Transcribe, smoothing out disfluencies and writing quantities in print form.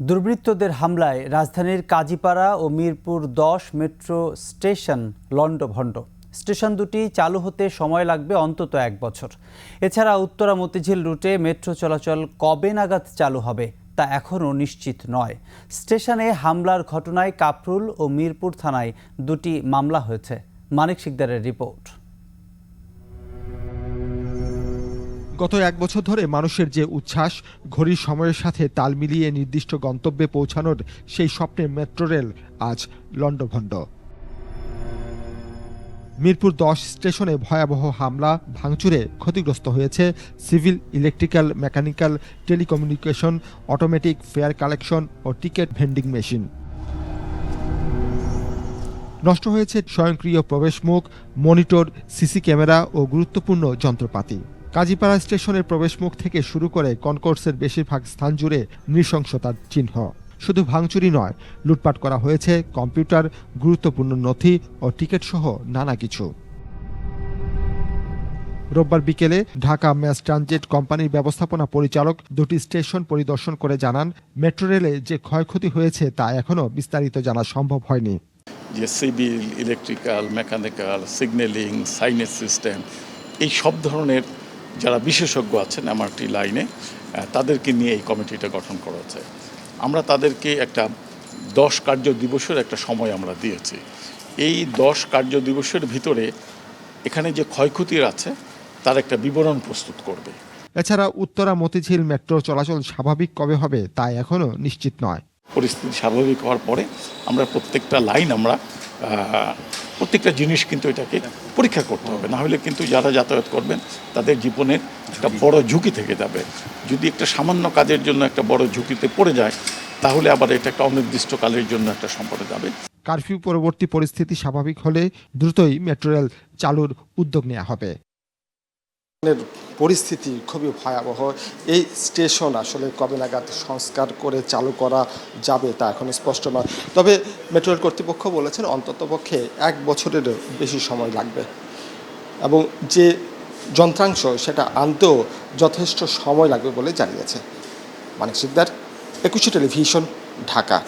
দুর্বৃত্তদের হামলায় রাজধানীর কাজীপাড়া ও মিরপুর ১০ মেট্রো স্টেশন লণ্ডভণ্ড। স্টেশন দুটি চালু হতে সময় লাগবে অন্তত ১ বছর। এছাড়া উত্তরা মতিঝিল রুটে মেট্রো চলাচল কবে নাগাদ চালু হবে তা এখনও নিশ্চিত নয়। স্টেশনে হামলার ঘটনায় কাফরুল ও মিরপুর থানায় দুটি মামলা হয়েছে। মানিক শিকদারের রিপোর্ট। গত ১ বছর ধরে মানুষের যে উচ্ছ্বাস, ঘড়ির সময়ের সাথে তাল মিলিয়ে নির্দিষ্ট গন্তব্যে পৌঁছানোর সেই স্বপ্নের মেট্রো রেল আজ লণ্ডভণ্ড। মিরপুর ১০ স্টেশনে ভয়াবহ হামলা ভাঙচুরে ক্ষতিগ্রস্ত হয়েছে civil, electrical, mechanical, telecommunication, automatic fare collection ও টিকিট ভেন্ডিং মেশিন। নষ্ট হয়েছে স্বয়ংক্রিয় প্রবেশমুখ, মনিটর, সিসি ক্যামেরা ও গুরুত্বপূর্ণ যন্ত্রপাতি। কাজীপাড়া স্টেশনের প্রবেশমুখ থেকে শুরু করে কনকোর্সের বেশিরভাগ স্থান জুড়ে নৃশংসতার চিহ্ন। শুধু ভাঙচুরি নয়, লুটপাট করা হয়েছে কম্পিউটার, গুরুত্বপূর্ণ নথি ও টিকিট সহ নানা কিছু। রোববার বিকেলে ঢাকা ম্যাস ট্রানজিট কোম্পানির ব্যবস্থাপনা পরিচালক দুটি স্টেশন পরিদর্শন করে জানান, মেট্রো রেলে যে ক্ষয়ক্ষতি হয়েছে তা এখনও বিস্তারিত জানা সম্ভব হয়নি। যে civil, electrical, mechanical, signalling, signage system, এই সব ধরনের যারা বিশেষজ্ঞ আছেন এমআরটি লাইনে, তাদেরকে নিয়ে এই কমিটিটা গঠন করা হয়েছে। আমরা তাদেরকে একটা 10 কার্য দিবসের একটা সময় আমরা দিয়েছি। এই 10 কার্য দিবসের ভিতরে এখানে যে ক্ষয়ক্ষতির আছে তার একটা বিবরণ প্রস্তুত করবে। এছাড়া উত্তরা মতিঝিল মেট্রো চলাচল স্বাভাবিক কবে হবে তা এখনও নিশ্চিত নয়। পরিস্থিতি স্বাভাবিক হওয়ার পরে আমরা প্রত্যেকটা জিনিস কিন্তু এটাকে পরীক্ষা করতে হবে, না হলে কিন্তু যারা যাতায়াত করবেন তাদের জীবনের একটা বড় ঝুঁকি থেকে যাবে। যদি একটা সামান্য কাজের জন্য একটা বড় ঝুঁকিতে পড়ে যায় তাহলে আবার এটা একটা অনির্দিষ্টকালের জন্য একটা সম্পদে যাবে। কারফিউ পরবর্তী পরিস্থিতি স্বাভাবিক হলে দ্রুতই মেট্রো রেল চালুর উদ্যোগ নেওয়া হবে। পরিস্থিতি খুবই ভয়াবহ। এই স্টেশন আসলে কবে নাগাদ সংস্কার করে চালু করা যাবে তা এখন স্পষ্ট নয়। তবে মেট্রো রেল কর্তৃপক্ষ বলেছেন অন্ততপক্ষে 1 বছরের বেশি সময় লাগবে এবং যে যন্ত্রাংশ সেটা আনতেও যথেষ্ট সময় লাগবে বলে জানিয়েছে। মানিক শিকদার, 21 টেলিভিশন, ঢাকা।